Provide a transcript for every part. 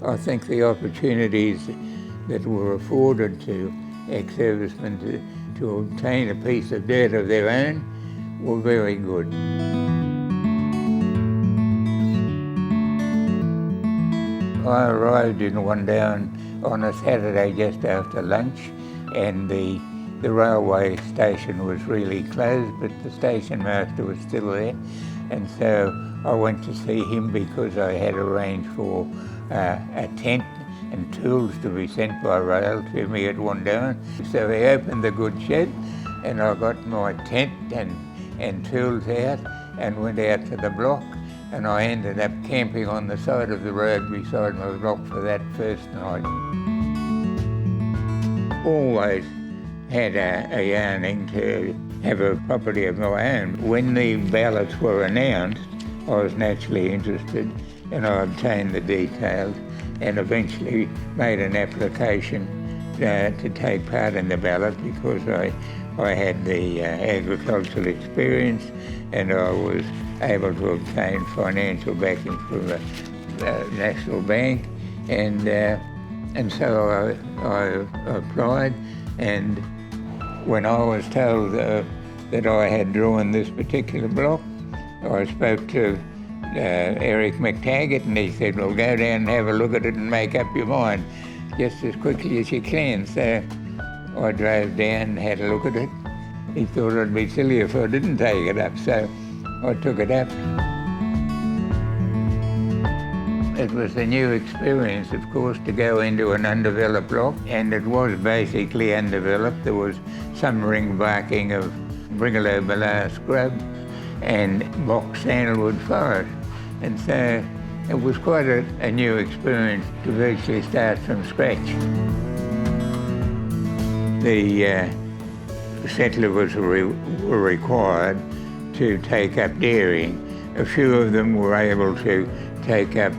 I think the opportunities that were afforded to ex-servicemen to obtain a piece of dirt of their own were very good. I arrived in Wandoan on a Saturday just after lunch, and the railway station was really closed, but the station master was still there, and so I went to see him because I had arranged for a tent and tools to be sent by rail to me at Wandoan. So he opened the goods shed, and I got my tent and tools out and went out to the block, and I ended up camping on the side of the road beside my block for that first night. Always had a yearning to have a property of my own. When the ballots were announced, I was naturally interested, and I obtained the details and eventually made an application to take part in the ballot because I had the agricultural experience and I was able to obtain financial backing from the National Bank, and so I applied, and when I was told that I had drawn this particular block, I spoke to Eric McTaggart, and he said, well, go down and have a look at it and make up your mind just as quickly as you can. So I drove down and had a look at it. He thought I'd be silly if I didn't take it up, so I took it up. It was a new experience, of course, to go into an undeveloped block, and it was basically undeveloped. There was some ring barking of brigalow below scrub and box sandalwood forest, and so it was quite a new experience to virtually start from scratch. The settlers were required to take up dairying. A few of them were able to take up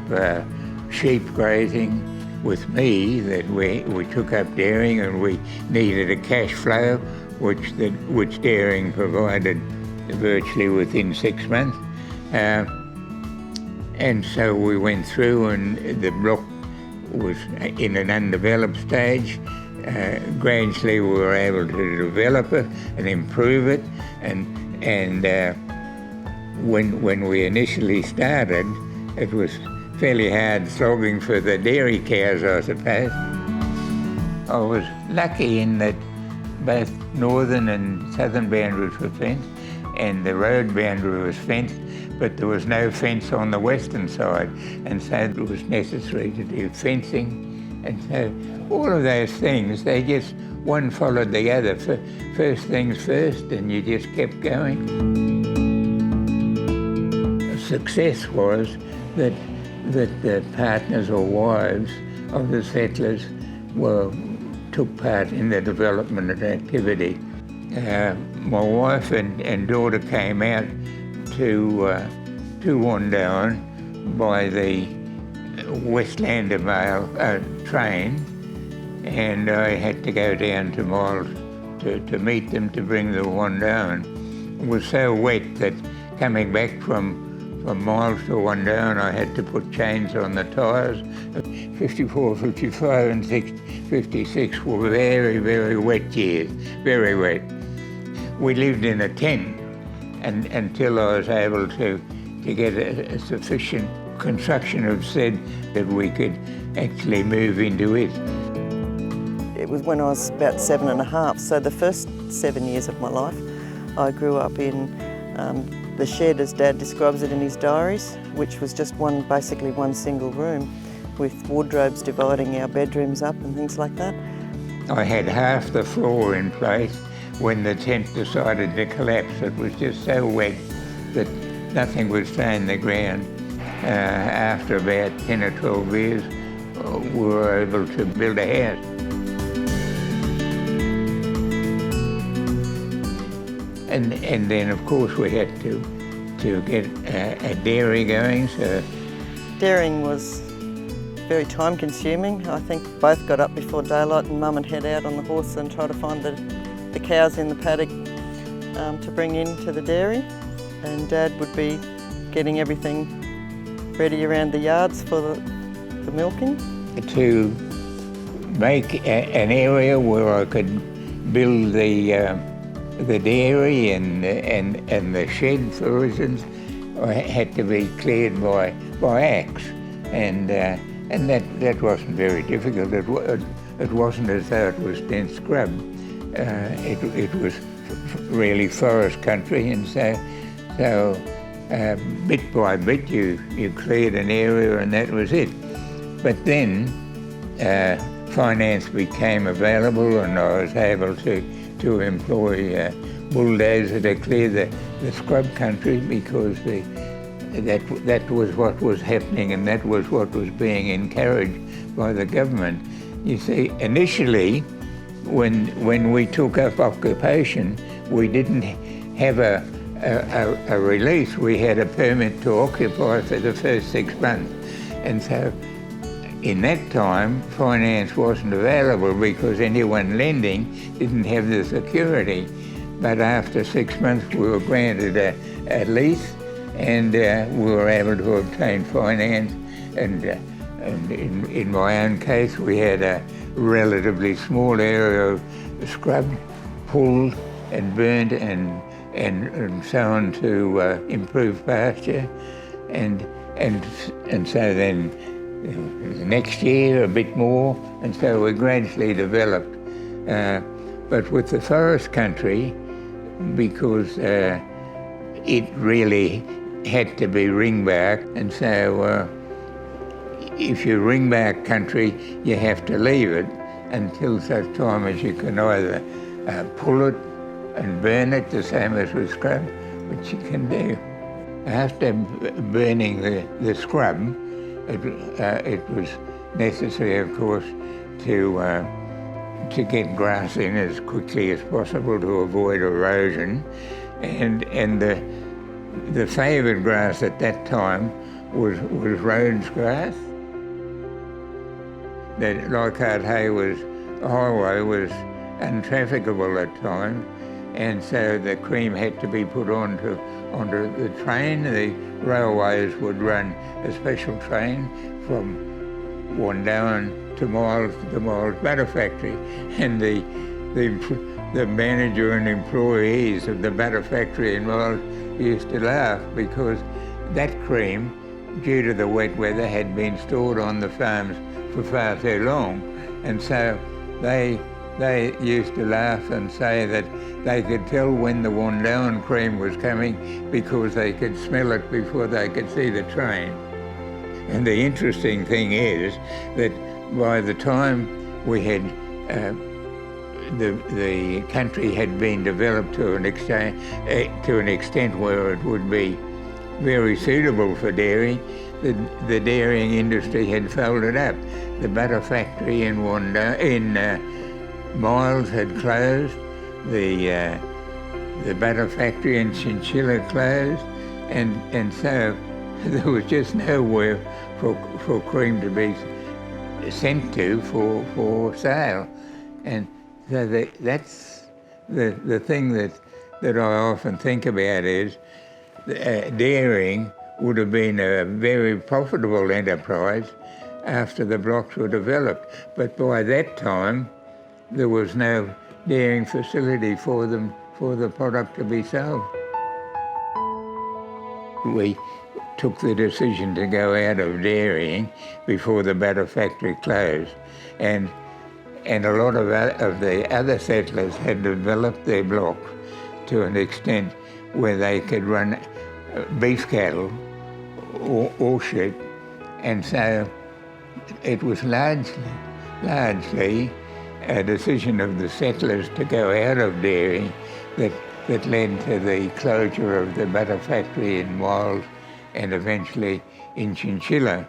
sheep grazing with me, that we took up dairying, and we needed a cash flow which dairying provided virtually within 6 months. And so we went through, and the block was in an undeveloped stage. Gradually we were able to develop it and improve it, and when we initially started, it was fairly hard slogging for the dairy cows, I suppose. I was lucky in that both northern and southern boundaries were fenced, and the road boundary was fenced, but there was no fence on the western side, and so it was necessary to do fencing. And so all of those things, they just one followed the other. First things first, and you just kept going. Success was that the partners or wives of the settlers took part in the development of activity. My wife and daughter came out to Wandoan by the Westlander Mail train, and I had to go down to Miles to meet them to bring them to Wandoan. It was so wet that coming back from Miles to Wandoan, I had to put chains on the tyres. 54, 55 and 56 were very, very wet years, very wet. We lived in a tent until I was able to get a sufficient construction of shed that we could actually move into it. It was when I was about 7.5, so the first 7 years of my life I grew up in the shed, as Dad describes it in his diaries, which was just basically one single room with wardrobes dividing our bedrooms up and things like that. I had half the floor in place when the tent decided to collapse. It was just so wet that nothing would stay in the ground. After about 10 or 12 years, we were able to build a house. And then, of course, we had to get a dairy going. So dairying was very time-consuming. I think both got up before daylight, and Mum would head out on the horse and try to find the cows in the paddock to bring into the dairy, and Dad would be getting everything ready around the yards for for milking. To make an area where I could build the dairy and the shed, for instance, I had to be cleared by axe, and that wasn't very difficult. It wasn't as though it was dense scrub. It was really forest country, and so bit by bit you cleared an area, and that was it. But then finance became available, and I was able to employ bulldozer to clear the scrub country, because that was what was happening, and that was what was being encouraged by the government. You see, initially, when we took up occupation, we didn't have a release. We had a permit to occupy for the first 6 months, and so in that time, finance wasn't available because anyone lending didn't have the security. But after 6 months, we were granted a lease, and we were able to obtain finance. And in my own case, we had a relatively small area of scrub pulled and burnt and so on to improve pasture, and so then the next year a bit more, and so we gradually developed. But with the forest country, because it really had to be ringbark, and so if you ringbark country, you have to leave it until such time as you can either pull it and burn it, the same as with scrub, which you can do. After burning the scrub, it was necessary, of course, to get grass in as quickly as possible to avoid erosion, and the favoured grass at that time was Rhodes grass. The Leichhardt highway was untrafficable at times, and so the cream had to be put onto the train. The railways would run a special train from Wandoan to the Miles Butter Factory, and the manager and employees of the butter factory in Miles used to laugh, because that cream, due to the wet weather, had been stored on the farms for far too long, and so they used to laugh and say that they could tell when the Wandoan cream was coming because they could smell it before they could see the train. And the interesting thing is that by the time we had the country had been developed to an extent where it would be very suitable for dairy, the dairying industry had folded up. The butter factory in Miles had closed, the butter factory in Chinchilla closed, and so there was just nowhere for cream to be sent to for sale. And so that's the thing that I often think about is dairying would have been a very profitable enterprise after the blocks were developed. But by that time, there was no dairying facility for the product to be sold. We took the decision to go out of dairying before the butter factory closed, and a lot of the other settlers had developed their blocks to an extent where they could run beef cattle or sheep, and so it was largely a decision of the settlers to go out of dairy that led to the closure of the butter factory in Miles and eventually in Chinchilla.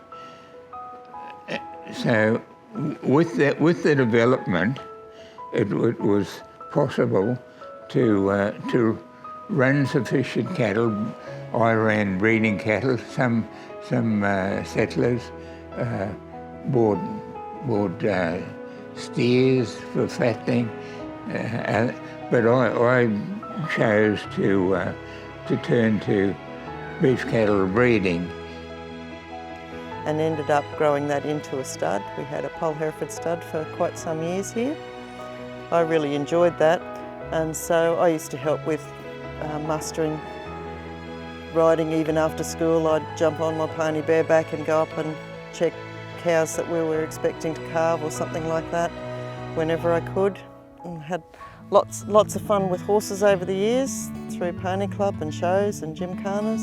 So with the development, it was possible to run sufficient cattle. I ran breeding cattle. Some settlers bought steers for fattening, but I chose to turn to beef cattle breeding. and ended up growing that into a stud. We had a Poll Hereford stud for quite some years here. I really enjoyed that, and so I used to help with mustering, riding even after school. I'd jump on my pony bareback and go up and check cows that we were expecting to calve or something like that whenever I could. And had lots of fun with horses over the years through pony club and shows and gymkhanas.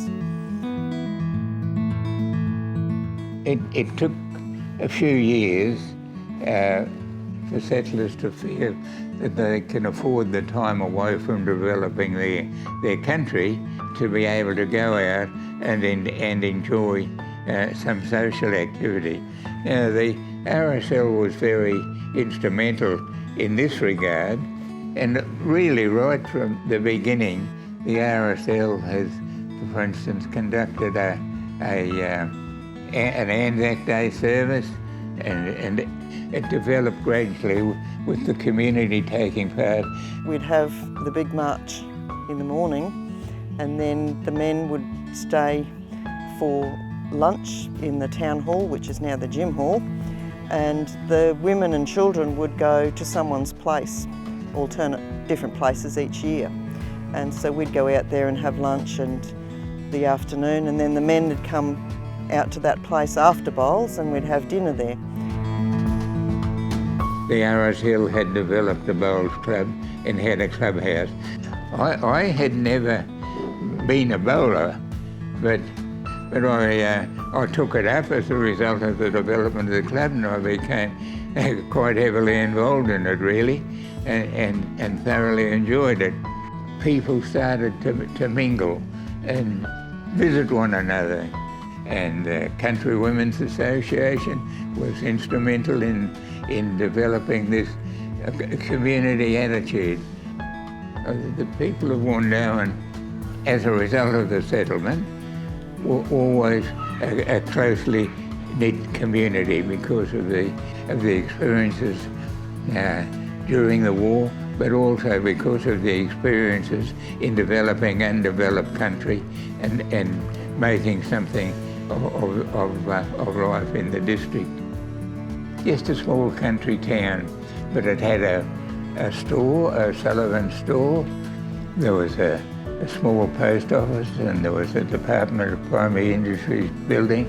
It took a few years for settlers to feel that they can afford the time away from developing their country to be able to go out and enjoy some social activity. Now, the RSL was very instrumental in this regard, and really right from the beginning, the RSL has, for instance, conducted an Anzac Day service, and it developed gradually with the community taking part. We'd have the big march in the morning, and then the men would stay for lunch in the town hall, which is now the gym hall, and the women and children would go to someone's place, different places each year. And so we'd go out there and have lunch and the afternoon, and then the men would come out to that place after bowls and we'd have dinner there. The RSL had developed the Bowls Club and had a clubhouse. I had never been a bowler, but I took it up as a result of the development of the club, and I became quite heavily involved in it really, and thoroughly enjoyed it. People started to mingle and visit one another, and the Country Women's Association was instrumental in developing this community attitude. The people of Wandoan, as a result of the settlement, were always a closely knit community because of the experiences during the war, but also because of the experiences in developing undeveloped country and making something of life in the district. Just a small country town, but it had a store, a Sullivan store. There was a small post office, and there was a Department of Primary Industries building.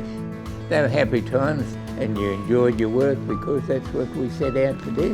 They were happy times, and you enjoyed your work because that's what we set out to do.